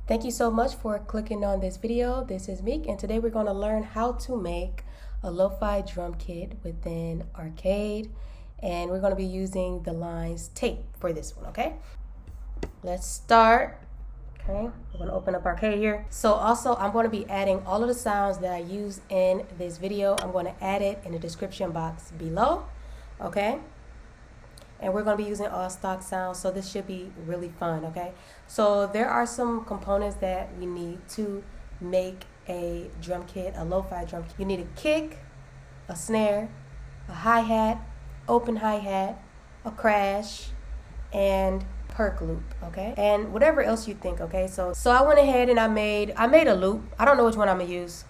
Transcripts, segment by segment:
Thank you so much for clicking on this video. This is Meek, and today we're going to learn how to make a lo-fi drum kit within Arcade, and we're going to be using the lines tape for this one, okay? Let's start. Okay, we're going to open up Arcade here. So also, I'm going to be adding all of the sounds that I use in this video. I'm going to add it in the description box below, okay? And we're going to be using all stock sounds, so this should be really fun, okay? So there are some components that we need to make a drum kit, a lo-fi drum kit. You need a kick, a snare, a hi-hat, open hi-hat, a crash, and perk loop, okay? And whatever else you think, okay? So I went ahead and I made a loop. I don't know which one I'm gonna use.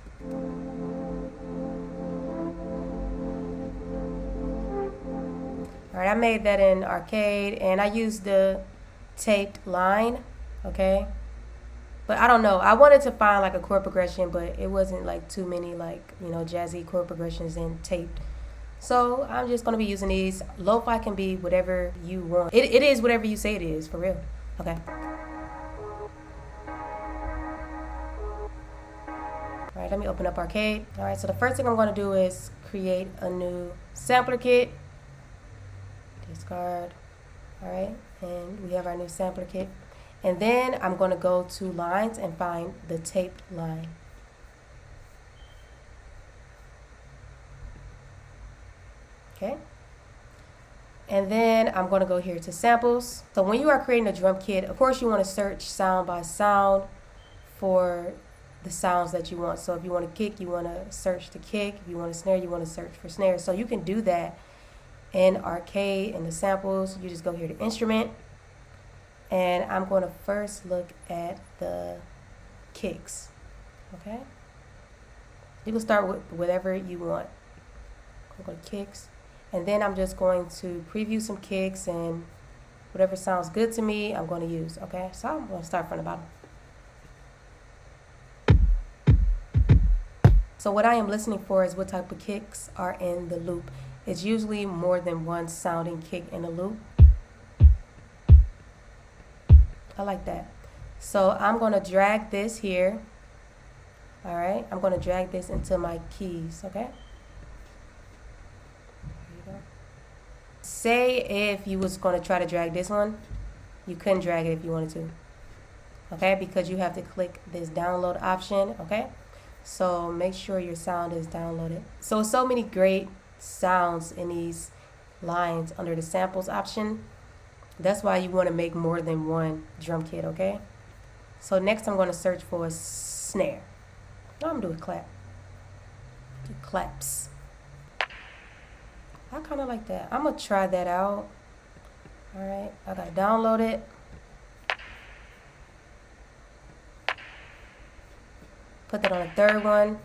All right, I made that in Arcade, and I used the taped line, okay? But I don't know. I wanted to find like a chord progression, but it wasn't like too many like, you know, jazzy chord progressions in taped. So I'm just gonna be using these. Lo-fi can be whatever you want. It is whatever you say it is, for real. Okay. All right, let me open up Arcade. All right, so the first thing I'm gonna do is create a new sampler kit. Discard. All right, and we have our new sampler kit. And then I'm going to go to lines and find the taped line. Okay. And then I'm going to go here to samples. So when you are creating a drum kit, of course you want to search sound by sound for the sounds that you want. So if you want a kick, you want to search the kick. If you want a snare, you want to search for snare. So you can do that in Arcade. In the samples, you just go here to instrument, and I'm going to first look at the kicks. Okay, you can start with whatever you want. I'm going to kicks, and then I'm just going to preview some kicks, and whatever sounds good to me I'm going to use. Okay, so I'm going to start from the bottom. So what I am listening for is what type of kicks are in the loop. It's usually more than one sounding kick in a loop. I like that. So I'm going to drag this here. All right, I'm going to drag this into my keys, okay? There you go. Say if you was going to try to drag this one, you couldn't drag it if you wanted to, okay? Because you have to click this download option, okay? So make sure your sound is downloaded. So many great sounds in these lines under the samples option. That's why you want to make more than one drum kit, okay? So next I'm going to search for a snare. No, I'm going to do a clap. Do claps. I kind of like that. I'm going to try that out. All right, I got to download it. Put that on the third one.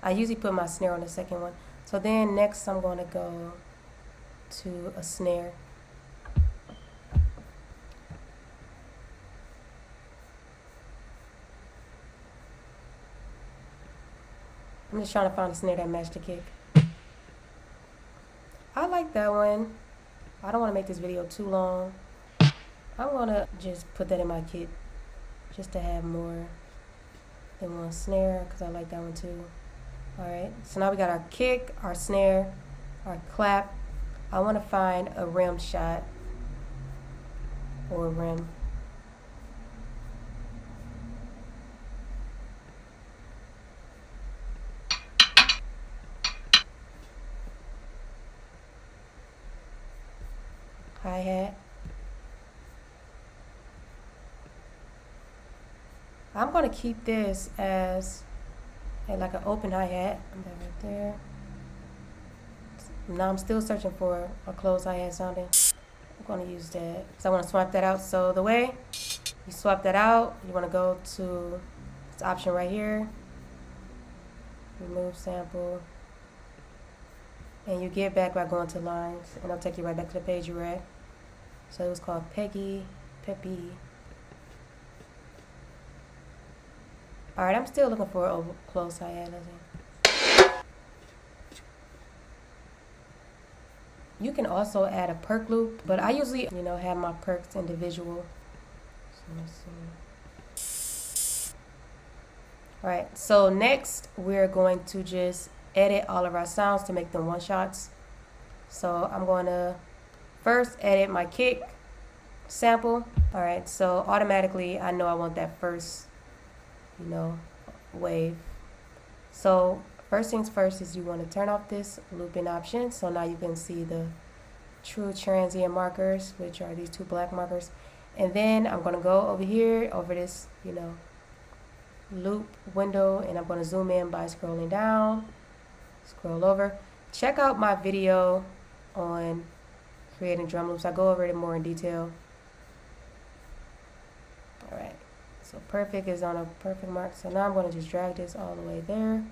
I usually put my snare on the second one. So then next I'm going to go to a snare. I'm just trying to find a snare that matched the kick. I like that one. I don't want to make this video too long. I'm going to just put that in my kit just to have more than one snare, because I like that one too. Alright, so now we got our kick, our snare, our clap. I want to find a rim shot or a rim. Hi-hat. I'm going to keep this as like an open hi-hat. Right there. Now I'm still searching for a closed hi-hat sounding. I'm going to use that because I want to swap that out. So the way you swap that out, you want to go to this option right here, remove sample, and you get back by going to lines, and it'll take you right back to the page you were at. So it was called Peppy. Alright, I'm still looking for a close hi-hat. You can also add a perk loop, but I usually, have my perks individual. So let's see. All right, so next we're going to just edit all of our sounds to make them one shots. So I'm going to first edit my kick sample. All right, so automatically I know I want that first, wave. So first things first is you want to turn off this looping option. So now you can see the true transient markers, which are these two black markers. And then I'm going to go over here, over this, loop window, and I'm going to zoom in by scrolling down, scroll over. Check out my video on creating drum loops. I go over it more in detail. All right, so perfect is on a perfect mark. So now I'm going to just drag this all the way there.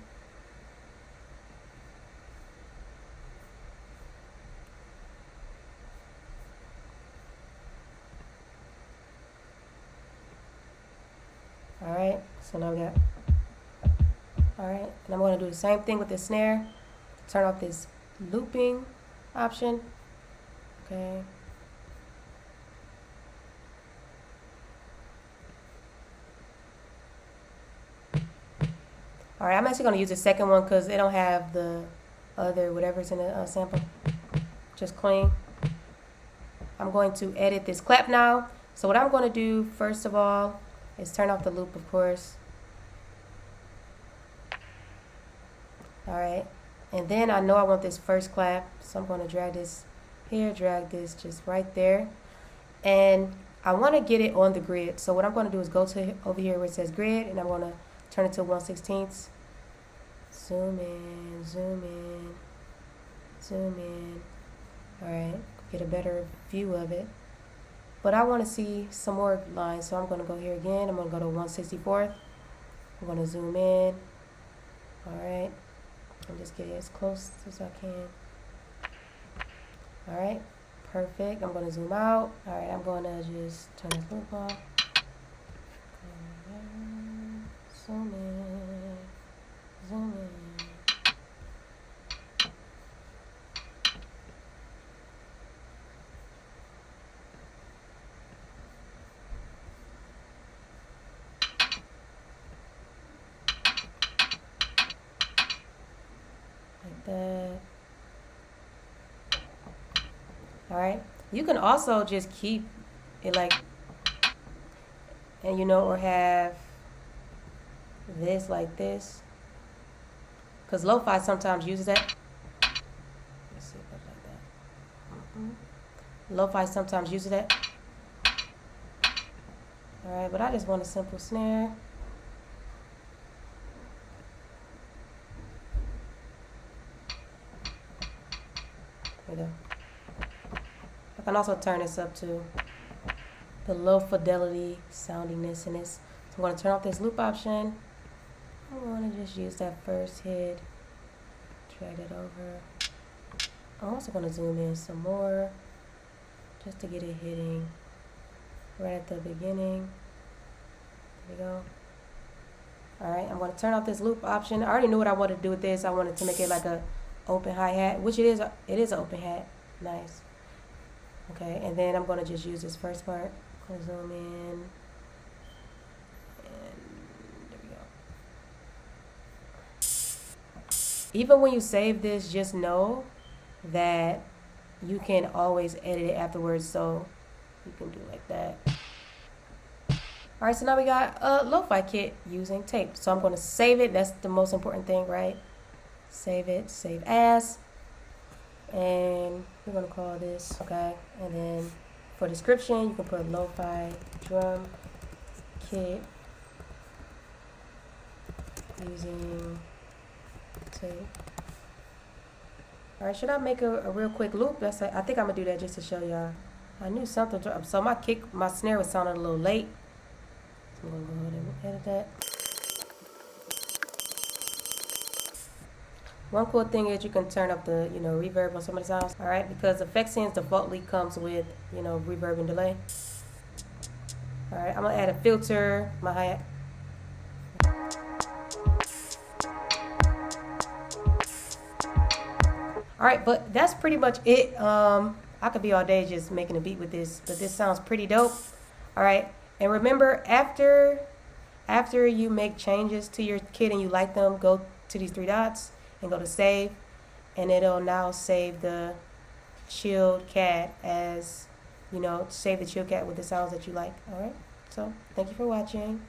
All right, so now we got, all right, and I'm going to do the same thing with the snare. Turn off this looping option. Okay. All right, I'm actually going to use the second one because they don't have the other whatever's in the sample. Just clean. I'm going to edit this clap now. So what I'm going to do, first of all, is turn off the loop, of course. All right, and then I know I want this first clap, so I'm going to drag this here, drag this just right there, and I want to get it on the grid. So what I'm going to do is go to over here where it says grid, and I'm going to turn it to 1/16. Zoom in, zoom in, zoom in. All right, get a better view of it. But I want to see some more lines, so I'm going to go here again. I'm going to go to 1/64. I'm going to zoom in. All right, and just get it as close as I can. All right, perfect. I'm going to zoom out. All right, I'm going to just turn this loop off. Zoom in, zoom in. Like that. All right, you can also just keep it like, and or have this like this, because Lo-Fi sometimes uses that. Let's see if it's like that. Lo-Fi sometimes uses that. All right, but I just want a simple snare. There we go. I can also turn this up to the low fidelity soundiness in this. So I'm going to turn off this loop option. I'm going to just use that first hit, drag it over. I'm also going to zoom in some more just to get it hitting right at the beginning. There we go. All right, I'm going to turn off this loop option. I already knew what I wanted to do with this. I wanted to make it like a open hi-hat, which it is. It is an open hat. Nice. Okay, and then I'm going to just use this first part. I'm going to zoom in. And there we go. Even when you save this, just know that you can always edit it afterwards, so you can do like that. All right, so now we got a Lo-Fi kit using tape. So I'm going to save it. That's the most important thing, right? Save it, save as. And we're going to call this, okay? And then for description, you can put Lo-Fi drum kit using tape. All right, should I make a real quick loop? I think I'm going to do that just to show y'all. I knew something. So my snare was sounding a little late. So I'm going to go ahead and edit that. One cool thing is you can turn up the, reverb on some of the sounds, all right? Because Effectsense defaultly comes with, reverb and delay. All right, I'm gonna add a filter, my hi-hat. All right, but that's pretty much it. I could be all day just making a beat with this, but this sounds pretty dope. All right, and remember, after after you make changes to your kit and you like them, go to these three dots and go to save, and it'll now save the chilled cat as, save the chilled cat with the sounds that you like. All right, so thank you for watching.